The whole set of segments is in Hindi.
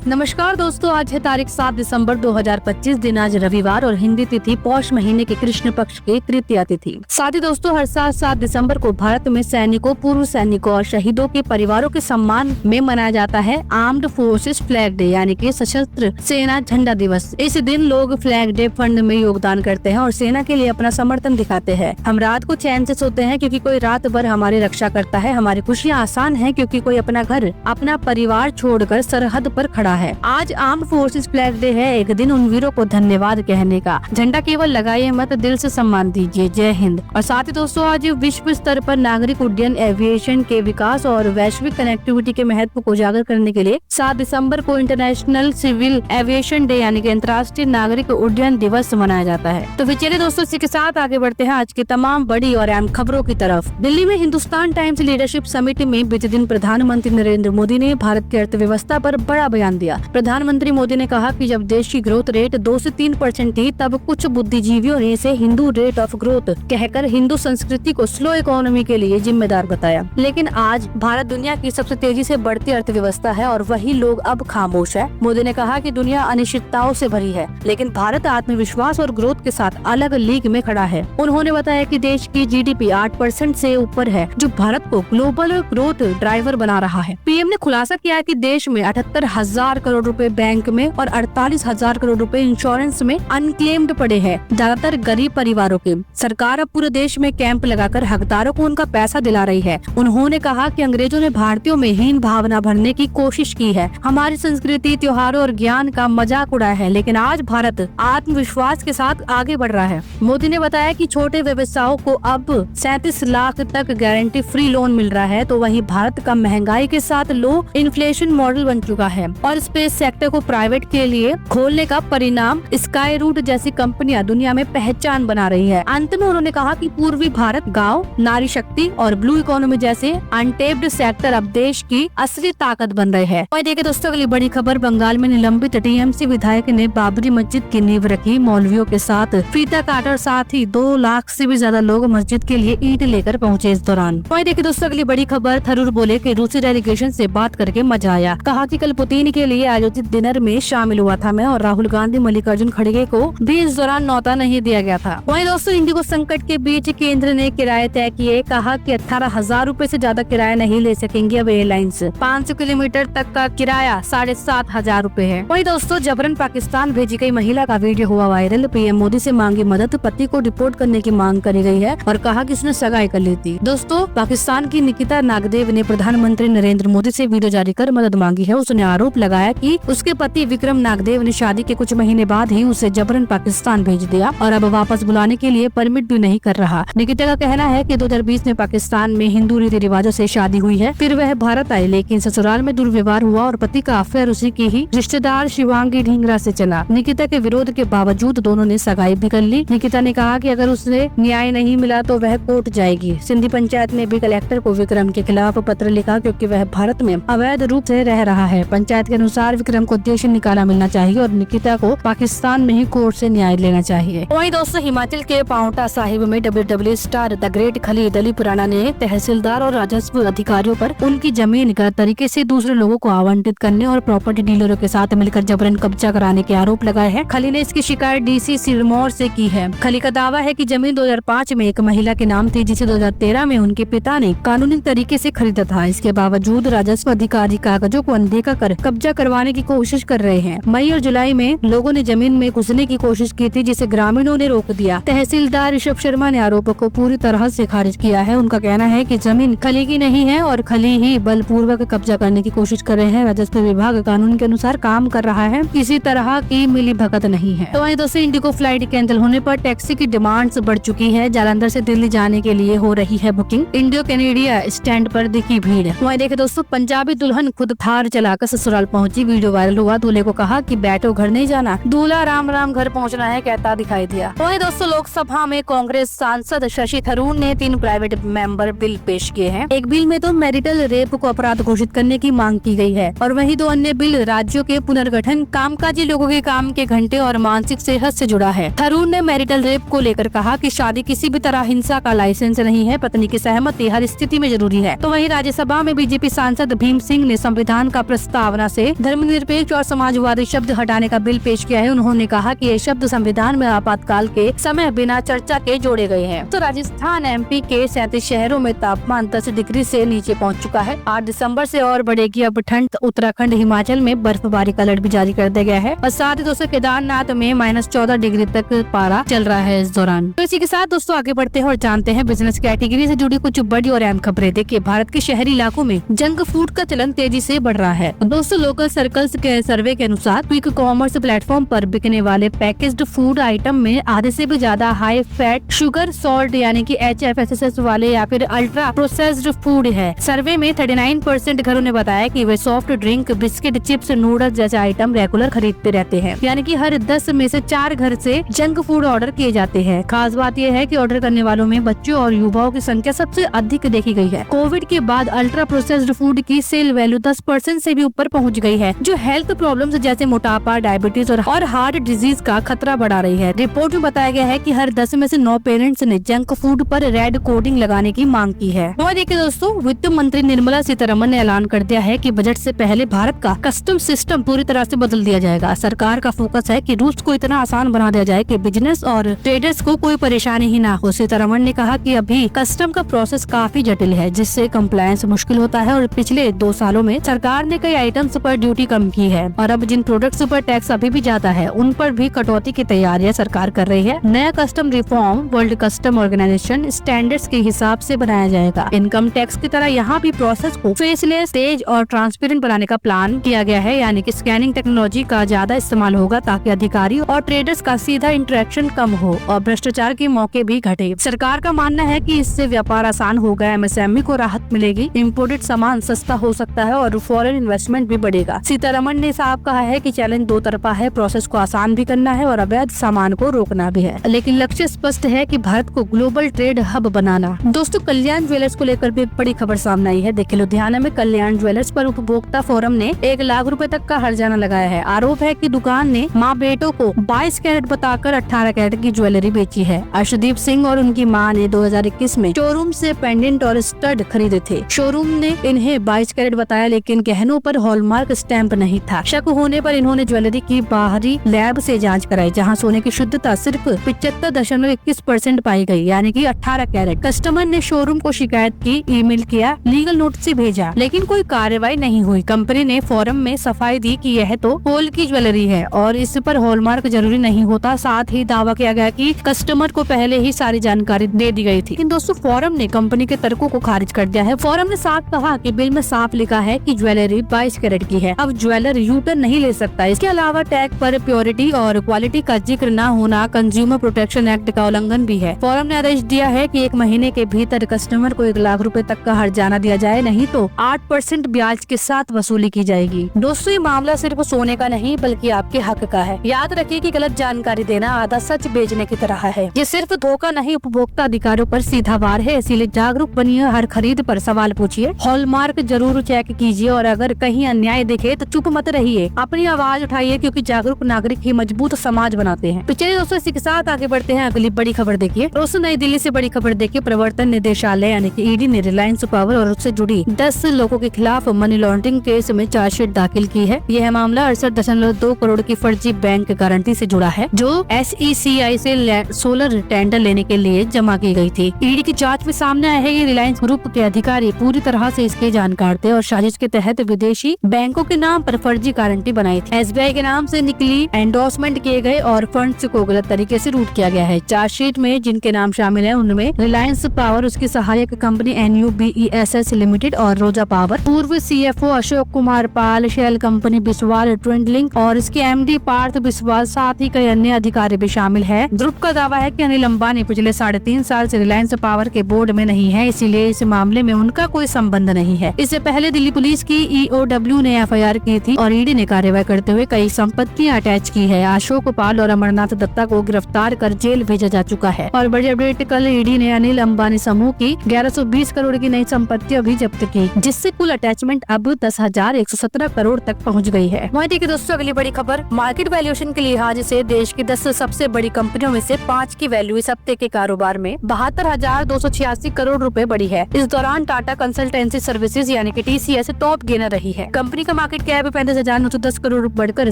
नमस्कार दोस्तों, आज है तारीख 7 दिसंबर 2025 दिन आज रविवार और हिंदी तिथि पौष महीने के कृष्ण पक्ष की तृतीया तिथि। साथ ही दोस्तों, हर साल 7 दिसंबर को भारत में सैनिकों, पूर्व सैनिकों और शहीदों के परिवारों के सम्मान में मनाया जाता है आर्म्ड फोर्सेस फ्लैग डे, यानी कि सशस्त्र सेना झंडा दिवस। इस दिन लोग फ्लैग डे फंड में योगदान करते हैं और सेना के लिए अपना समर्थन दिखाते हैं। हम रात को चैन से सोते हैं क्योंकि कोई रात भर हमारी रक्षा करता है। हमारी खुशियाँ आसान है क्योंकि कोई अपना घर, अपना परिवार छोड़कर सरहद पर खड़ा है। आज आर्म्ड फोर्सेस फ्लैग डे है, एक दिन उन वीरों को धन्यवाद कहने का। झंडा केवल लगाइए मत, दिल से सम्मान दीजिए। जय हिंद। और साथ ही दोस्तों, आज विश्व स्तर पर नागरिक उड्डयन एविएशन के विकास और वैश्विक कनेक्टिविटी के महत्व को उजागर करने के लिए 7 दिसंबर को इंटरनेशनल सिविल एविएशन डे यानी कि अंतर्राष्ट्रीय नागरिक उड्डयन दिवस मनाया जाता है। तो फिर चलिए दोस्तों, इसी के साथ आगे बढ़ते हैं आज की तमाम बड़ी और अहम खबरों की तरफ। दिल्ली में हिंदुस्तान टाइम्स लीडरशिप समिट में बीते दिन प्रधानमंत्री नरेंद्र मोदी ने भारत की अर्थव्यवस्था पर बड़ा बयान दिया। प्रधानमंत्री मोदी ने कहा कि जब देश की ग्रोथ रेट 2 से 3% थी, तब कुछ बुद्धिजीवियों ने इसे हिंदू रेट ऑफ ग्रोथ कहकर हिंदू संस्कृति को स्लो इकोनॉमी के लिए जिम्मेदार बताया। लेकिन आज भारत दुनिया की सबसे तेजी से बढ़ती अर्थव्यवस्था है और वही लोग अब खामोश है। मोदी ने कहा कि दुनिया अनिश्चितताओं से भरी है, लेकिन भारत आत्मविश्वास और ग्रोथ के साथ अलग लीग में खड़ा है। उन्होंने बताया कि देश की जीडीपी 8% से ऊपर है, जो भारत को ग्लोबल ग्रोथ ड्राइवर बना रहा है। पीएम ने खुलासा किया कि देश में 78,000 करोड़ रुपए बैंक में और 48,000 करोड़ रुपए इंश्योरेंस में अनक्लेम्ड पड़े हैं, ज्यादातर गरीब परिवारों के। सरकार अब पूरे देश में कैंप लगाकर हकदारों को उनका पैसा दिला रही है। उन्होंने कहा कि अंग्रेजों ने भारतीयों में हीन भावना भरने की कोशिश की है, हमारी संस्कृति, त्योहारों और ज्ञान का मजाक उड़ाया है, लेकिन आज भारत आत्मविश्वास के साथ आगे बढ़ रहा है। मोदी ने बताया कि छोटे व्यवसायों को अब 37 लाख तक गारंटी फ्री लोन मिल रहा है, तो वहीं भारत का महंगाई के साथ लो इन्फ्लेशन मॉडल बन चुका है और स्पेस सेक्टर को प्राइवेट के लिए खोलने का परिणाम स्काई रूट जैसी कंपनियां दुनिया में पहचान बना रही है। अंत में उन्होंने कहा कि पूर्वी भारत, गांव, नारी शक्ति और ब्लू इकोनॉमी जैसे अनटेप्ड सेक्टर अब देश की असली ताकत बन रहे हैं। और देखिए दोस्तों, अगली बड़ी खबर, बंगाल में निलंबित टीएमसी विधायक ने बाबरी मस्जिद की नींव रखी। मौलवियों के साथ फीता काटा और साथ ही 2 लाख से भी ज्यादा लोग मस्जिद के लिए ईंट लेकर पहुंचे इस दौरान। वहीं देखिए दोस्तों, अगली बड़ी खबर, थरूर बोले कि रूसी डेलीगेशन से बात करके मजा आया। कहा कि कल पुतिन के लिए आयोजित डिनर में शामिल हुआ था मैं, और राहुल गांधी, मल्लिकार्जुन खड़गे को भी इस दौरान न्योता नहीं दिया गया था। वहीं दोस्तों, इंडिगो संकट के बीच केंद्र ने किराए तय किए। कहा कि 18,000 रूपए से ज्यादा किराया नहीं ले सकेंगे अब एयरलाइंस। 500 किलोमीटर तक का किराया 7,500 रूपए है। वहीं दोस्तों, जबरन पाकिस्तान भेजी गई महिला का वीडियो हुआ वायरल। पीएम मोदी से मांगी मदद, पति को डिपोर्ट करने की मांग करी गई है और कहा कि उसने सगाई कर ली थी। दोस्तों, पाकिस्तान की निकिता नागदेव ने प्रधानमंत्री नरेंद्र मोदी से वीडियो जारी कर मदद मांगी है। उसने आरोप लगाया कि उसके पति विक्रम नागदेव ने शादी के कुछ महीने बाद ही उसे जबरन पाकिस्तान भेज दिया और अब वापस बुलाने के लिए परमिट भी नहीं कर रहा। निकिता का कहना है कि 2020 में पाकिस्तान में हिंदू रीति रिवाजों से शादी हुई है, फिर वह भारत आई, लेकिन ससुराल में दुर्व्यवहार हुआ और पति का अफेयर उसी की ही रिश्तेदार शिवांगी ढींगरा से चला। निकिता के विरोध के बावजूद दोनों ने सगाई भी कर ली। निकिता ने कहा कि अगर उसे न्याय नहीं मिला तो वह कोर्ट जाएगी। सिंधी पंचायत ने भी कलेक्टर को विक्रम के खिलाफ पत्र लिखा क्योंकि वह भारत में अवैध रूप से रह रहा है। पंचायत के अनुसार विक्रम को देश निकाला मिलना चाहिए और निकिता को पाकिस्तान में ही कोर्ट से न्याय लेना चाहिए। वहीं दोस्तों, हिमाचल के पांवटा साहिब में WWE star the great Khalid Ali पुराना ने तहसीलदार और राजस्व अधिकारियों पर उनकी जमीन गलत तरीके से दूसरे लोगों को आवंटित करने और प्रॉपर्टी डीलरों के साथ मिलकर जबरन कब्जा कराने के आरोप लगाए हैं। खली ने इसकी शिकायत डीसी सिरमौर से की है। खली का दावा है कि जमीन 2005 में एक महिला के नाम थी, जिसे 2013 में उनके पिता ने कानूनी तरीके से खरीदा था। इसके बावजूद राजस्व अधिकारी कागजों को अनदेखा कर कब्जा करवाने की कोशिश कर रहे हैं। मई और जुलाई में लोगों ने जमीन में घुसने की कोशिश की थी, जिसे ग्रामीणों ने रोक दिया। तहसीलदार ऋषभ शर्मा ने आरोपों को पूरी तरह से खारिज किया है। उनका कहना है कि जमीन खली की नहीं है और खली ही बलपूर्वक कब्जा करने की कोशिश कर रहे हैं। राजस्व विभाग कानून के अनुसार काम कर रहा है, किसी तरह की मिली भगत नहीं है। तो वहीं दोस्तों, इंडिगो फ्लाइट कैंसिल होने पर टैक्सी की डिमांड्स बढ़ चुकी है। जालंधर से दिल्ली जाने के लिए हो रही है बुकिंग। इंडियो कैनेडिया स्टैंड पर दिखी भीड़। वहीं देखे दोस्तों, पंजाबी दुल्हन खुद थार चलाकर ससुराल पहुंची। वीडियो वायरल हुआ। दूल्हे को कहा कि बैठो, घर नहीं जाना। दूल्हा राम राम घर पहुंचना है कहता दिखाई दिया। वहीं दोस्तों, लोकसभा में कांग्रेस सांसद शशि थरूर ने 3 प्राइवेट मेंबर बिल पेश किए हैं। एक बिल में तो मैरिटल रेप को अपराध घोषित करने की मांग की गई है और वहीं 2 अन्य बिल राज्यों के पुनर्गठन, कामकाजी लोगों के काम के घंटे और मानसिक सेहत से जुड़ा है। थरूर ने मैरिटल रेप को लेकर कहा कि शादी किसी भी तरह हिंसा का लाइसेंस नहीं है, पत्नी की सहमति हर स्थिति में जरूरी है। तो वहीं राज्यसभा में बीजेपी सांसद भीम सिंह ने संविधान का प्रस्तावना से से धर्मनिरपेक्ष और समाजवादी शब्द हटाने का बिल पेश किया है। उन्होंने कहा कि ये शब्द संविधान में आपातकाल के समय बिना चर्चा के जोड़े गए हैं। तो राजस्थान एमपी के 37 शहरों में तापमान 10 डिग्री से नीचे पहुंच चुका है। 8 दिसंबर से और बढ़ेगी अब ठंड। उत्तराखंड हिमाचल में बर्फबारी का अलर्ट भी जारी कर दिया गया है और साथ ही दोस्तों केदारनाथ में -14 डिग्री तक पारा चल रहा है इस दौरान। तो इसी के साथ दोस्तों आगे बढ़ते हैं और जानते हैं बिजनेस कैटेगरी से जुड़ी कुछ बड़ी और अहम खबरें। देखिए, भारत के शहरी इलाकों में जंक फूड का चलन तेजी से बढ़ रहा है। दोस्तों, लोकल सर्कल्स के सर्वे के अनुसार क्विक कॉमर्स प्लेटफॉर्म पर बिकने वाले पैकेज्ड फूड आइटम में आधे से भी ज्यादा हाई फैट, शुगर, सॉल्ट यानी कि HFSS वाले या फिर अल्ट्रा प्रोसेस्ड फूड है। सर्वे में 39% घरों ने बताया कि वे soft drink, biscuit, chips, noodles जैसे आइटम रेगुलर खरीदते रहते हैं। यानी कि हर 10 में से 4 घर से जंक फूड ऑर्डर किए जाते हैं। खास बात यह है कि ऑर्डर करने वालों में बच्चों और युवाओं की संख्या सबसे अधिक देखी गई है। कोविड के बाद अल्ट्रा प्रोसेस्ड फूड की सेल वैल्यू 10% से भी ऊपर पहुंच गई है, जो हेल्थ प्रॉब्लम्स जैसे मोटापा, डायबिटीज और हार्ट डिजीज का खतरा बढ़ा रही है। रिपोर्ट में बताया गया है कि हर 10 में से 9 पेरेंट्स ने जंक फूड पर रेड कोडिंग लगाने की मांग की है। और देखिए दोस्तों, वित्त मंत्री निर्मला सीतारमण ने ऐलान कर दिया है कि बजट से पहले भारत का कस्टम सिस्टम पूरी तरह से बदल दिया जाएगा। सरकार का फोकस है कि रूल्स को इतना आसान बना दिया जाए कि बिजनेस और ट्रेडर्स को कोई परेशानी ही ना हो। सीतारमण ने कहा कि अभी कस्टम का प्रोसेस काफी जटिल है, जिससे कंप्लायंस मुश्किल होता है और पिछले 2 सालों में सरकार ने कई आइटम्स पर ड्यूटी कम की है और अब जिन प्रोडक्ट्स पर टैक्स अभी भी ज्यादा है उन पर भी कटौती की तैयारियां सरकार कर रही है। नया custom reform world custom organization standards के हिसाब से बनाया जाएगा। इनकम टैक्स की तरह यहाँ भी प्रोसेस को फेसलेस, तेज और ट्रांसपेरेंट बनाने का प्लान किया गया है। यानी कि स्कैनिंग टेक्नोलॉजी का ज्यादा इस्तेमाल होगा ताकि अधिकारी और ट्रेडर्स का सीधा इंटरेक्शन कम हो और भ्रष्टाचार के मौके भी घटे। सरकार का मानना है कि इससे व्यापार आसान होगा, MSME को राहत मिलेगी, इम्पोर्टेड सामान सस्ता हो सकता है और फॉरेन इन्वेस्टमेंट भी बढ़ेगा। सीतारमण ने साफ कहा है कि चैलेंज 2 तरफा है, प्रोसेस को आसान भी करना है और अवैध सामान को रोकना भी है, लेकिन लक्ष्य स्पष्ट है कि भारत को ग्लोबल ट्रेड हब बनाना। दोस्तों, कल्याण ज्वेलर्स को लेकर भी एक बड़ी खबर सामने आई है। देखिए, लुधियाना में कल्याण ज्वेलर्स पर उपभोक्ता फोरम ने 1 लाख रुपए तक का हर्जाना लगाया है। आरोप है कि दुकान ने माँ बेटों को 22 कैरेट बताकर 18 कैरेट की ज्वेलरी बेची है। अर्शदीप सिंह और उनकी मां ने 2021 में शोरूम से पेंडेंट और स्टड खरीदे थे। शोरूम ने इन्हें 22 कैरेट बताया, लेकिन गहनों पर हॉलमार्क स्टैंप नहीं था। शक होने पर इन्होंने ज्वेलरी की बाहरी लैब से जांच कराई, जहां सोने की शुद्धता सिर्फ 75.21% पाई गई, यानी कि 18 कैरेट। कस्टमर ने शोरूम को शिकायत की, ईमेल किया, लीगल नोटिस भेजा, लेकिन कोई कार्रवाई नहीं हुई। कंपनी ने फोरम में सफाई दी कि यह तो होल की ज्वेलरी है और इस पर हॉलमार्क जरूरी नहीं होता। साथ ही दावा किया गया कि कस्टमर को पहले ही सारी जानकारी दे दी गई थी। लेकिन दोस्तों, फोरम ने कंपनी के तर्कों को खारिज कर दिया है। फोरम ने साफ कहा कि बिल में साफ लिखा है कि ज्वेलरी 22 कैरेट की है, अब ज्वेलर यूटर्न नहीं ले सकता। इसके अलावा टैग पर प्योरिटी और क्वालिटी का जिक्र न होना कंज्यूमर प्रोटेक्शन एक्ट का उल्लंघन भी है। फोरम ने आदेश दिया है कि 1 महीने के भीतर कस्टमर को 1 लाख रुपए तक का हर्जाना दिया जाए, नहीं तो 8% ब्याज के साथ वसूली की जाएगी। दोस्तों, ये मामला सिर्फ सोने का नहीं बल्कि आपके हक का है। याद रखिए कि गलत जानकारी देना आधा सच बेचने की तरह है। ये सिर्फ धोखा नहीं, उपभोक्ता अधिकारों पर सीधा वार है। इसीलिए जागरूक बनिए, हर खरीद पर सवाल पूछिए, हॉलमार्क जरूर चेक कीजिए और अगर कहीं अन्याय दिखे तो चुप मत रहिए, अपनी आवाज उठाइए, क्योंकि जागरूक नागरिक ही मजबूत समाज बनाते हैं। तो चलिए दोस्तों, इसी के साथ आगे बढ़ते हैं अगली बड़ी खबर देखिए। दोस्तों, नई दिल्ली से बड़ी खबर देखिए। प्रवर्तन निदेशालय यानी कि ईडी ने रिलायंस पावर और उससे जुड़ी 10 लोगों के खिलाफ मनी लॉन्ड्रिंग केस में चार्जशीट दाखिल की है। यह मामला 68.2 करोड़ की फर्जी बैंक गारंटी से जुड़ा है, जो SECI से सोलर टेंडर लेने के लिए जमा की गई थी। ईडी की जांच में सामने आया है कि रिलायंस ग्रुप के अधिकारी पूरी तरह से इसके जानकार थे और साजिश के तहत विदेशी बैंकों के नाम पर फर्जी गारंटी बनाई थी। SBI के नाम से निकली एंडोर्समेंट किए गए और फंड्स को गलत तरीके से रूट किया गया है। चार्जशीट में जिनके नाम शामिल है उनमें रिलायंस पावर, उसकी सहायक कंपनी NUBESS लिमिटेड और रोजा पावर, पूर्व CFO Ashok Kumar Pal, shell company Biswal ट्रेंडलिंग और इसके MD पार्थ बिस्वाल, साथ ही कई अन्य अधिकारी भी शामिल है। ग्रुप का दावा है कि अनिल अंबानी पिछले 3.5 साल से रिलायंस पावर के बोर्ड में नहीं है, इसीलिए इस मामले में उनका कोई संबंध नहीं है। इससे पहले दिल्ली पुलिस की EOW ने FIR की थी और ईडी ने कार्रवाई करते हुए कई संपत्तियां अटैच की है। अशोक पाल और अमरनाथ दत्ता को गिरफ्तार कर जेल भेजा जा चुका है। और बड़ी अपडेट, कल ईडी ने अनिल अंबानी समूह की 1120 करोड़ की नई संपत्तियां भी जब्त की, जिससे कुल अटैचमेंट अब 10,117 करोड़ तक पहुँच गई है। वहीं देखिए दोस्तों, अगली बड़ी खबर, मार्केट वैल्यूएशन के लिहाज से देश की 10 सबसे बड़ी कंपनियों में से 5 की वैल्यू इस हफ्ते के कारोबार में 72,286 करोड़ रुपए बढ़ी है। इस दौरान टाटा कंसल्टेंसी सर्विसेज यानी कि TCS टॉप गेनर रही है। कंपनी का मार्केट कैप 35,910 करोड़ बढ़कर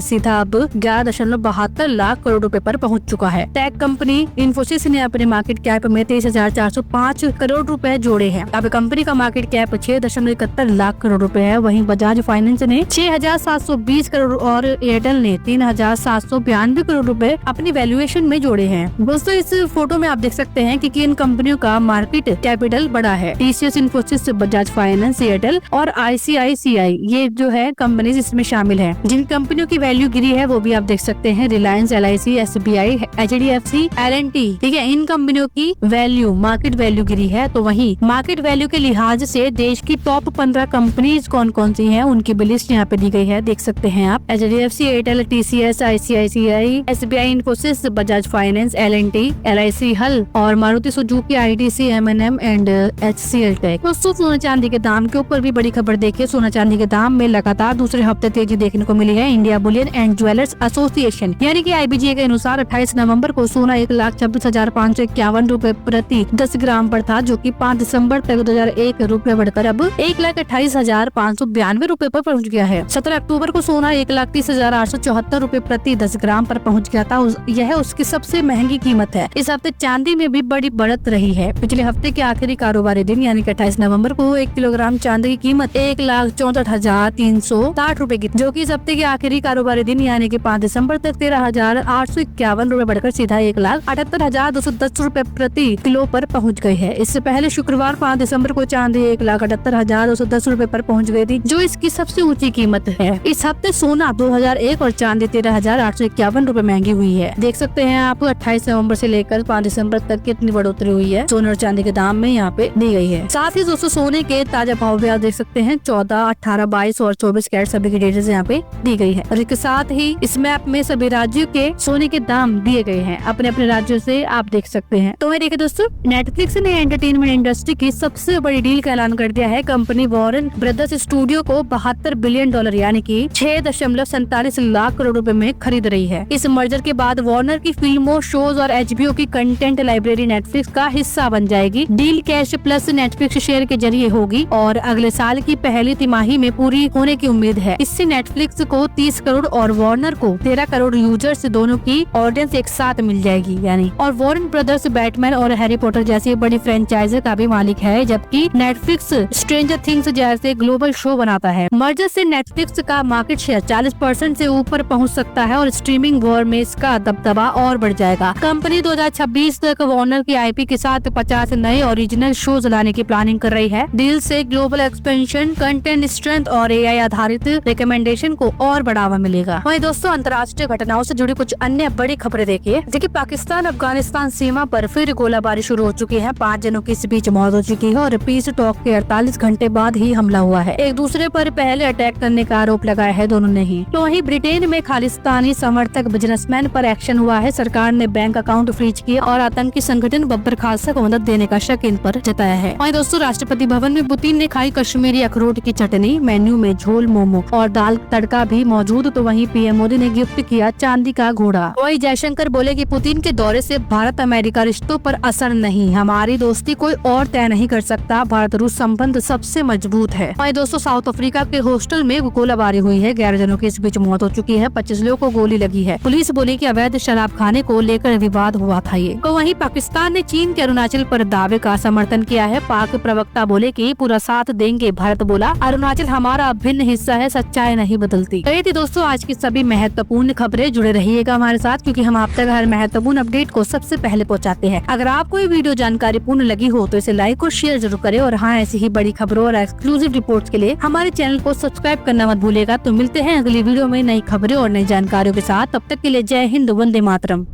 सीधा अब 11.72 लाख करोड़ रुपए पर पहुंच चुका है। टेक कंपनी इन्फोसिस ने अपने मार्केट कैप में 23,405 करोड़ रुपए जोड़े हैं। अब कंपनी का मार्केट कैप 6.71 लाख करोड़ रुपए है। वहीं बजाज फाइनेंस ने 6,720 करोड़ और एयरटेल ने 3,792 करोड़ रुपए अपनी वैल्यूएशन में जोड़े हैं। दोस्तों इस फोटो में आप देख सकते हैं कि इन कंपनियों का मार्केट कैपिटल बड़ा है। TCS, Infosys, Bajaj finance, Airtel और आईसीआईसीआई ये जो है कंपनीज इसमें शामिल है। जिन कंपनियों की वैल्यू गिरी है वो भी आप देख सकते हैं, Reliance, LIC, SBI, HDFC, L&T। ठीक है, इन कंपनियों की वैल्यू, मार्केट वैल्यू गिरी है। तो वहीं मार्केट वैल्यू के लिहाज से देश की टॉप 15 कंपनीज कौन कौन सी हैं उनकी भी लिस्ट यहाँ पे दी गई है, देख सकते हैं आप। HDFC, Airtel, TCS, ICICI, SBI, Infosys, Bajaj Finance, L&T, LIC, हल और Maruti Suzuki, ITC, M&M and HCL Tech. दोस्तों सोना चांदी के दाम के ऊपर भी बड़ी खबर देखिए। सोना चांदी के दाम में लगातार दूसरे हफ्ते तेजी देखने को मिली है। India Boolean and jewellers association यानी कि IBGA के अनुसार 28 नवंबर को सोना 1,26,551 रूपए प्रति 10 ग्राम पर था, जो कि 5 दिसंबर तक 2001 रूपए बढ़कर अब 1,28,592 रूपए पर पहुंच गया है। 17 अक्टूबर को सोना 1,30,874 रूपए प्रति 10 ग्राम पर पहुंच गया था। यह उसकी सबसे महंगी कीमत है। इस हफ्ते चांदी में भी बड़ी बढ़त रही है। पिछले हफ्ते के आखिरी कारोबारी दिन यानी कि 28 नवंबर को 1 किलोग्राम चांदी की कीमत 1,64,360 रूपए की, जो कि इस हफ्ते के आखिरी कारोबारी दिन यानी कि 5 दिसंबर तक 13,851 रूपए बढ़कर सीधा 1,78,210 रूपए प्रति किलो पर पहुंच गई है। इससे पहले शुक्रवार 5 दिसंबर को चांदी 1,78,210 रूपए पर पहुंच गई थी, जो इसकी सबसे ऊंची कीमत है। इस हफ्ते सोना 2,001 और चांदी 13,851 रूपए महंगी हुई है। देख सकते हैं आप 28 नवंबर से लेकर 5 दिसंबर तक कितनी बढ़ोतरी हुई है सोने और चांदी के दाम में यहाँ पे दी गई है। साथ ही दोस्तों सोने के ताजा भाव भी आप देख सकते हैं। 14, 18, 22 और 24 कैरेट सभी की डिटेल्स यहाँ पे दी गई है। और इसके साथ ही इस मैप में सभी राज्यों के सोने के दाम दिए गए हैं, अपने अपने राज्यों से आप देख सकते हैं। तो देखिए दोस्तों, नेटफ्लिक्स ने एंटरटेनमेंट इंडस्ट्री की सबसे बड़ी डील का ऐलान कर दिया है। कंपनी वॉरेन ब्रदर्स स्टूडियो को $72 बिलियन यानी कि 6.47 लाख करोड़ रुपए में खरीद रही है। इस मर्जर के बाद वार्नर की फिल्मों, शोज और HBO की कंटेंट लाइब्रेरी नेटफ्लिक्स का हिस्सा बन जाएगी। Deal cash plus Netflix share के जरिए होगी और अगले साल की पहली तिमाही में पूरी होने की उम्मीद है। इससे नेटफ्लिक्स को 30 करोड़ और वार्नर को 13 करोड़ यूजर्स दोनों की ऑडियंस एक साथ मिल जाएगी यानी। और वॉरेन ब्रदर्स बैटमैन और हैरी पॉटर जैसी बड़ी फ्रेंचाइजी का भी मालिक है, जबकि नेटफ्लिक्स स्ट्रेंजर थिंग्स जैसे ग्लोबल शो बनाता है। मर्जर से नेटफ्लिक्स का मार्केट शेयर 40% से ऊपर पहुंच सकता है और स्ट्रीमिंग वॉर में इसका दबदबा और बढ़ जाएगा। कंपनी 2026 तक वार्नर की IP के साथ 50 नए ओरिजिनल शोज लाने की प्लानिंग कर रही है। डील से ग्लोबल एक्सपेंशन, कंटेंट स्ट्रेंथ और AI आधारित रिकमेंडेशन को और बढ़ावा मिलेगा। वहीं दोस्तों अंतर्राष्ट्रीय घटनाओं से जुड़ी कुछ अन्य बड़ी खबरें देखिए। देखिए पाकिस्तान अफगानिस्तान सीमा पर फिर गोलाबारी शुरू हो चुकी है। 5 जनों की इस बीच मौत हो चुकी है और पीस टॉक के 48 घंटे बाद ही हमला हुआ है। एक दूसरे पर पहले अटैक करने का आरोप लगाया है दोनों ने ही। तो वहीं ब्रिटेन में खालिस्तानी समर्थक बिजनेसमैन पर एक्शन हुआ है। सरकार ने बैंक अकाउंट फ्रीज किए और आतंकी संगठन बब्बर खालसा को मदद देने का शक इन पर जताया है। वहीं दोस्तों राष्ट्रपति भवन में पुतिन ने खाई कश्मीरी अखरोट की चटनी। मेन्यू में झोल, मोमो और दाल तड़का भी मौजूद। तो वहीं PM मोदी ने गिफ्ट किया चांदी का घोड़ा। वहीं जयशंकर बोले कि पुतिन के दौरे से भारत अमेरिका रिश्तों पर असर नहीं, हमारी दोस्ती कोई और तय नहीं कर सकता। भारत रूस संबंध सबसे मजबूत है। वहीं दोस्तों साउथ अफ्रीका के हॉस्टल में गोलाबारी हुई है। 11 जनों की इस बीच मौत हो चुकी है। 25 लोगों को गोली लगी है। पुलिस बोली कि अवैध शराब खाने को लेकर विवाद हुआ था ये। तो वहीं पाकिस्तान ने चीन के अरुणाचल पर दावे का समर्थन किया है। पाक प्रवक्ता बोले कि पूरा साथ देंगे। भारत बोला अरुणाचल हमारा अभिन्न हिस्सा है, सच्चाई नहीं बदलती। तो ये थी दोस्तों आज की सभी महत्वपूर्ण खबरें। जुड़े रहिएगा हमारे साथ क्योंकि हम आप तक हर महत्वपूर्ण अपडेट को सबसे पहले पहुंचाते हैं। अगर आपको ये वीडियो जानकारी पूर्ण लगी हो तो इसे लाइक और शेयर जरूर करें और हाँ ऐसी ही बड़ी खबरों और एक्सक्लूसिव रिपोर्ट्स के लिए हमारे चैनल को सब्सक्राइब करना मत भूलिएगा। तो मिलते हैं अगली वीडियो में नई खबरें और नई जानकारियों के साथ। तब तक के लिए जय हिंद, वंदे मातरम।